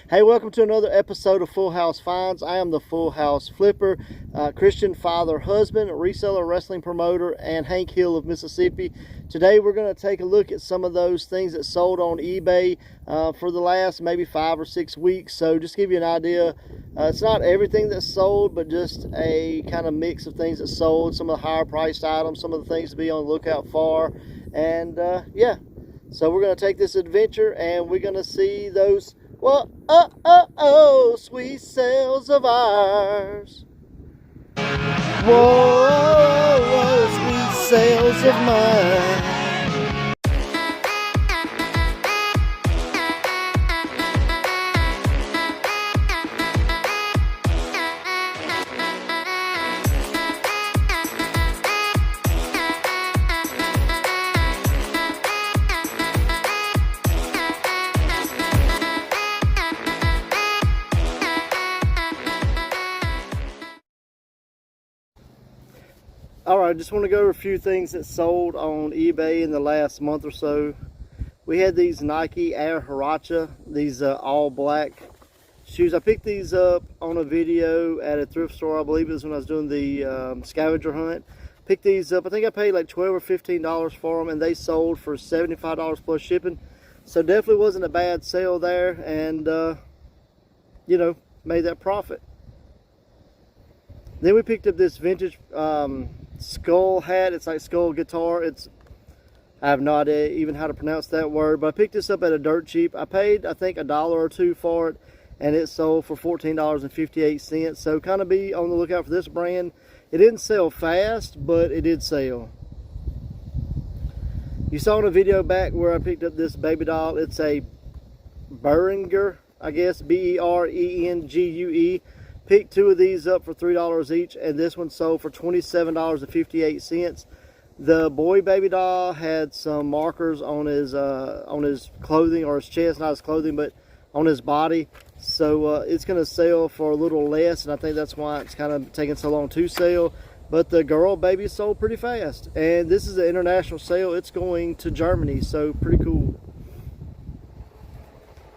Hey, welcome to another episode of Full House Finds. I am the Full House Flipper, Christian father, husband, reseller, wrestling promoter, and Hank Hill of Mississippi. Today we're going to take a look at some of those things that sold on eBay for the last maybe 5 or 6 weeks. So just to give you an idea, it's not everything that's sold, but just a kind of mix of things that sold, some of the higher priced items, some of the things to be on the lookout for. And yeah, so we're going to take this adventure and we're going to see those sweet sales of ours. Whoa, sweet sales of mine. Alright, just want to go over a few things that sold on eBay in the last month or so. We had these Nike Air Huarache, these all black shoes. I picked these up on a video at a thrift store. I believe it was when I was doing the scavenger hunt. Picked these up. I think I paid like $12 or $15 for them, and they sold for $75 plus shipping. So definitely wasn't a bad sale there, and you know, made that profit. Then we picked up this vintage skull hat. It's like skull guitar. I have no idea even how to pronounce that word, but I picked this up at a dirt cheap. I paid I think $1 or $2 for it, and it sold for $14.58. So kind of be on the lookout for this brand. It didn't sell fast, but it did sell. You saw in a video back where I picked up this baby doll. It's a Berengue, I guess, B-E-R-E-N-G-U-E. Picked two of these up for $3 each, and this one sold for $27.58. The boy baby doll had some markers on his clothing, or his chest, not his clothing, but on his body. So it's going to sell for a little less, and I think that's why it's kind of taking so long to sell. But the girl baby sold pretty fast, and this is an international sale. It's going to Germany, so pretty cool.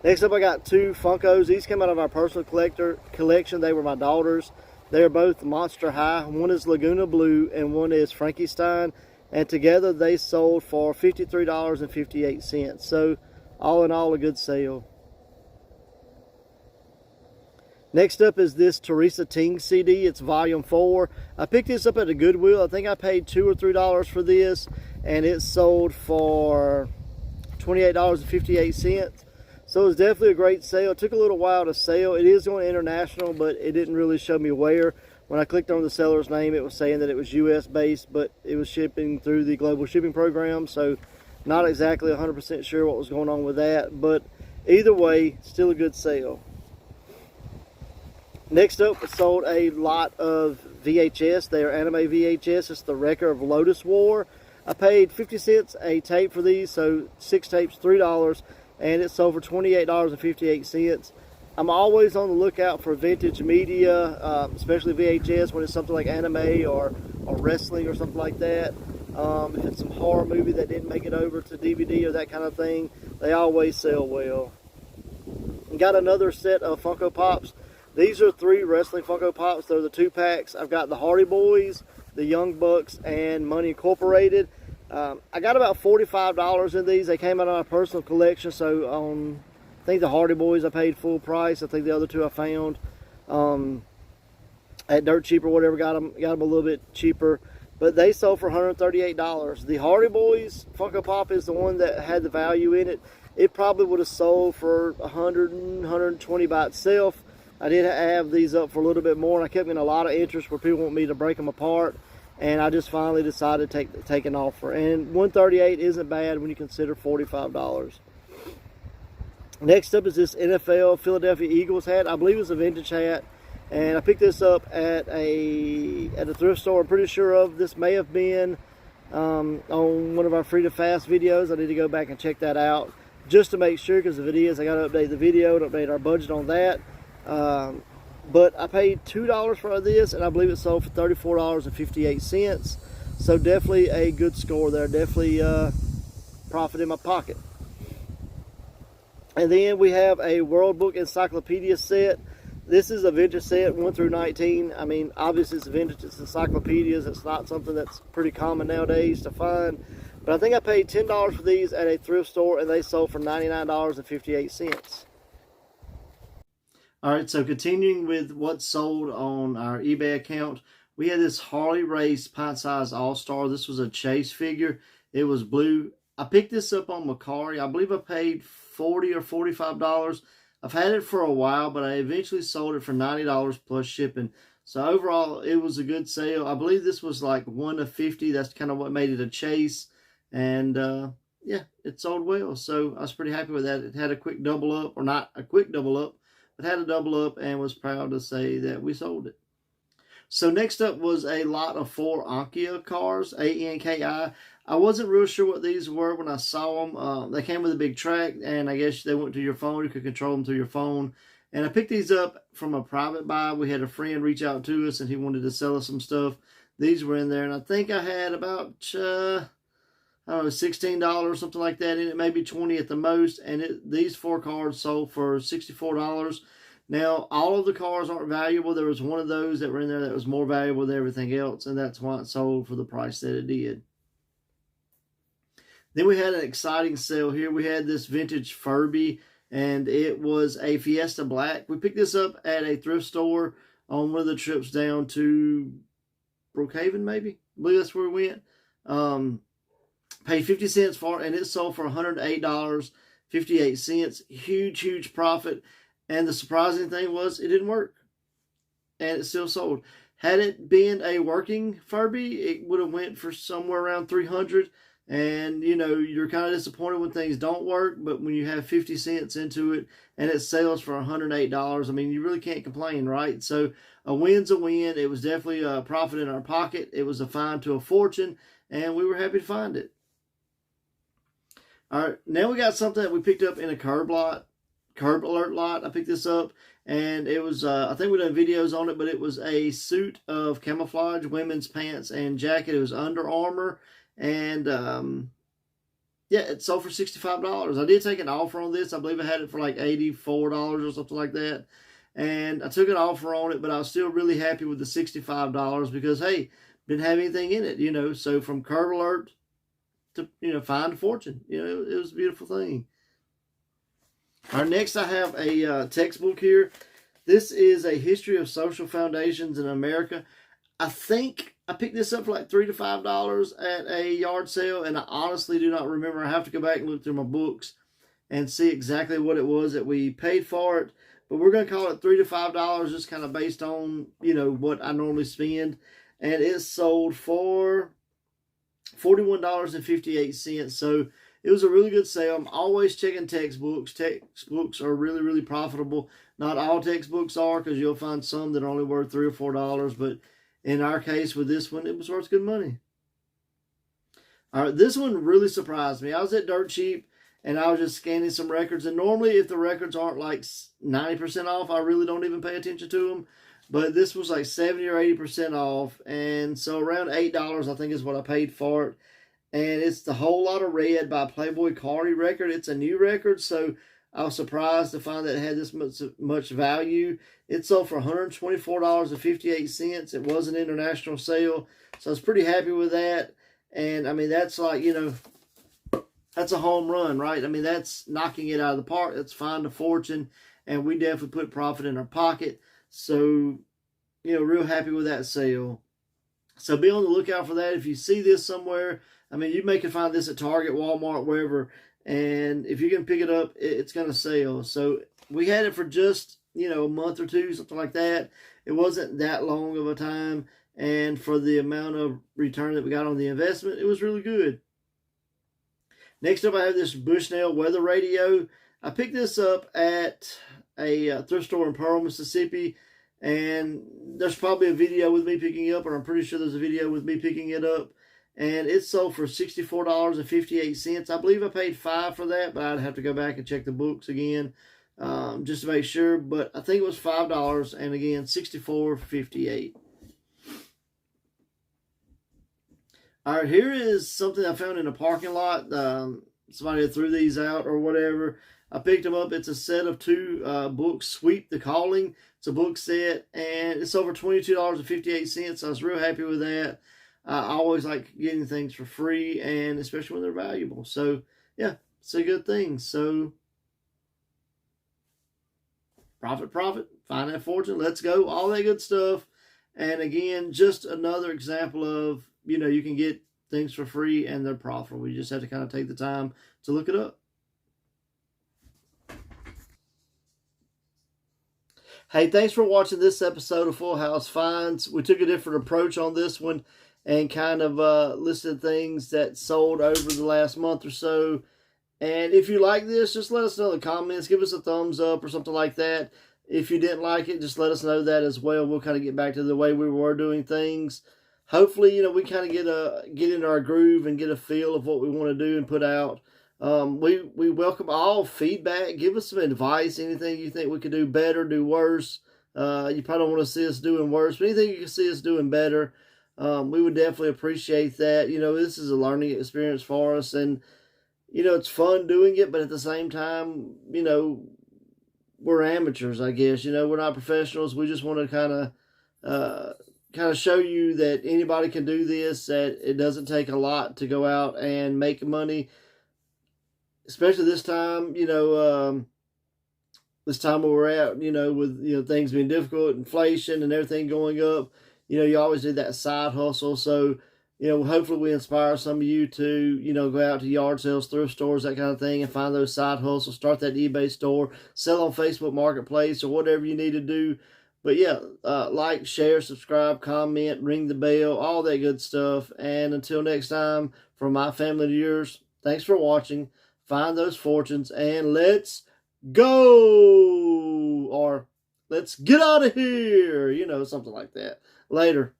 Next up, I got two Funkos. These came out of our personal collection. They were my daughter's. They are both Monster High. One is Laguna Blue and one is Frankenstein. And together they sold for $53.58. So all in all, a good sale. Next up is this Teresa Ting CD. It's volume 4. I picked this up at a Goodwill. I think I paid $2 or $3 for this, and it sold for $28.58. So it was definitely a great sale. It took a little while to sell. It is going international, but it didn't really show me where. When I clicked on the seller's name, it was saying that it was US based, but it was shipping through the global shipping program. So not exactly 100% sure what was going on with that, but either way, still a good sale. Next up, we sold a lot of VHS. They are anime VHS. It's the Wrecker of Lodoss War. I paid 50 cents a tape for these, so 6 tapes, $3. And it sold for $28.58. I'm always on the lookout for vintage media, especially VHS, when it's something like anime or wrestling or something like that. If it's some horror movie that didn't make it over to DVD or that kind of thing, they always sell well. And got another set of Funko Pops. These are 3 wrestling Funko Pops. They're the 2-packs. I've got the Hardy Boys, the Young Bucks, and Money Incorporated. I got about $45 in these. They came out of my personal collection, so I think the Hardy Boys I paid full price. I think the other 2 I found at Dirt Cheap or whatever, got them a little bit cheaper, but they sold for $138. The Hardy Boys Funko Pop is the one that had the value in it. It probably would have sold for $100, $120 by itself. I did have these up for a little bit more, and I kept getting a lot of interest where people want me to break them apart. And I just finally decided to take an offer. And $138 isn't bad when you consider $45. Next up is this NFL Philadelphia Eagles hat. I believe it's a vintage hat. And I picked this up at a thrift store. I'm pretty sure of. This may have been on one of our Free to Fast videos. I need to go back and check that out just to make sure, because if it is, I got to update the video and update our budget on that. But I paid $2 for this, and I believe it sold for $34.58. So definitely a good score there. Definitely profit in my pocket. And then we have a World Book Encyclopedia set. This is a vintage set, 1 through 19. I mean, obviously it's vintage, it's encyclopedias. It's not something that's pretty common nowadays to find. But I think I paid $10 for these at a thrift store, and they sold for $99.58. All right, so continuing with what's sold on our eBay account, we had this Harley Race pint-sized All-Star. This was a chase figure. It was blue. I picked this up on Mercari. I believe I paid $40 or $45. I've had it for a while, but I eventually sold it for $90 plus shipping. So overall, it was a good sale. I believe this was like 1 of 50. That's kind of what made it a chase. And yeah, it sold well. So I was pretty happy with that. It had a quick double up, or not a quick double up, but had a double up, and was proud to say that we sold it. So next up was a lot of 4 Anki cars, A-N-K-I. I wasn't real sure what these were when I saw them. They came with a big track, and I guess they went to your phone. You could control them through your phone. And I picked these up from a private buy. We had a friend reach out to us, and he wanted to sell us some stuff. These were in there, and I think I had about, I don't know, $16, something like that in it, maybe $20 at the most. And these 4 cars sold for $64. Now, all of the cars aren't valuable. There was one of those that were in there that was more valuable than everything else, and that's why it sold for the price that it did. Then we had an exciting sale here. We had this vintage Furby, and it was a Fiesta Black. We picked this up at a thrift store on one of the trips down to Brookhaven, maybe. I believe that's where we went. Paid 50 cents for it, and it sold for $108.58. Huge, huge profit. And the surprising thing was it didn't work. And it still sold. Had it been a working Furby, it would have went for somewhere around $300. And, you know, you're kind of disappointed when things don't work, but when you have 50 cents into it and it sells for $108, I mean, you really can't complain, right? So a win's a win. It was definitely a profit in our pocket. It was a find to a fortune, and we were happy to find it. All right, now we got something that we picked up in a curb alert lot. I picked this up, and it was, I think we've done videos on it, but it was a suit of camouflage, women's pants and jacket. It was Under Armour. And yeah, it sold for $65. I did take an offer on this. I believe I had it for like $84 or something like that. And I took an offer on it, but I was still really happy with the $65 because, hey, didn't have anything in it, you know. So from curb alert to, you know, find a fortune. You know, it was a beautiful thing. All right, next I have a textbook here. This is a history of social foundations in America. I think I picked this up for like $3 to $5 at a yard sale, and I honestly do not remember. I have to go back and look through my books and see exactly what it was that we paid for it. But we're going to call it $3 to $5, just kind of based on, you know, what I normally spend. And it sold for $41.58. So it was a really good sale. I'm always checking textbooks. Textbooks are really, really profitable. Not all textbooks are, because you'll find some that are only worth $3 or $4, but in our case, with this one, it was worth good money. All right, this one really surprised me. I was at Dirt Cheap, and I was just scanning some records. And normally, if the records aren't like 90% off, I really don't even pay attention to them. But this was like 70 or 80% off. And so around $8, I think, is what I paid for it. And it's The Whole Lot of Red by Playboy Cardi record. It's a new record, so I was surprised to find that it had this much value. It sold for $124.58. It was an international sale, so I was pretty happy with that. And, I mean, that's like, you know, that's a home run, right? I mean, that's knocking it out of the park. That's find a fortune, and we definitely put profit in our pocket. So, you know, real happy with that sale. So be on the lookout for that. If you see this somewhere, I mean, you may can find this at Target, Walmart, wherever. And if you can pick it up, it's going to sell. So we had it for just, you know, a month or two, something like that. It wasn't that long of a time. And for the amount of return that we got on the investment, it was really good. Next up, I have this Bushnell weather radio. I picked this up at a thrift store in Pearl, Mississippi. And there's probably a video with me picking it up, or I'm pretty sure there's a video with me picking it up. And it sold for $64.58. I believe I paid $5 for that, but I'd have to go back and check the books again just to make sure. But I think it was $5, and again, $64.58. All right, here is something I found in a parking lot. Somebody threw these out or whatever. I picked them up. It's a set of 2 books, Sweep the Calling. It's a book set, and it's over $22.58. I was real happy with that. I always like getting things for free, and especially when they're valuable. So, yeah, it's a good thing. So, profit, find that fortune, let's go, all that good stuff. And again, just another example of, you can get things for free and they're profitable. You just have to kind of take the time to look it up. Hey, thanks for watching this episode of Full House Finds. We took a different approach on this one and kind of listed things that sold over the last month or so. And if you like this, just let us know in the comments. Give us a thumbs up or something like that. If you didn't like it, just let us know that as well. We'll kind of get back to the way we were doing things. Hopefully, we kind of get into our groove and get a feel of what we want to do and put out. We welcome all feedback. Give us some advice. Anything you think we could do better, do worse. You probably don't want to see us doing worse, but anything you can see us doing better, we would definitely appreciate that. This is a learning experience for us, and it's fun doing it, but at the same time, we're amateurs, I guess. We're not professionals. We just want to kind of show you that anybody can do this, that it doesn't take a lot to go out and make money, especially this time, this time where we're at, with, things being difficult, inflation and everything going up. You always do that side hustle. So, hopefully we inspire some of you to, go out to yard sales, thrift stores, that kind of thing, and find those side hustles, start that eBay store, sell on Facebook Marketplace, or whatever you need to do. But yeah, like, share, subscribe, comment, ring the bell, all that good stuff. And until next time, from my family to yours, thanks for watching. Find those fortunes, and let's go! Or let's get out of here! Something like that. Later.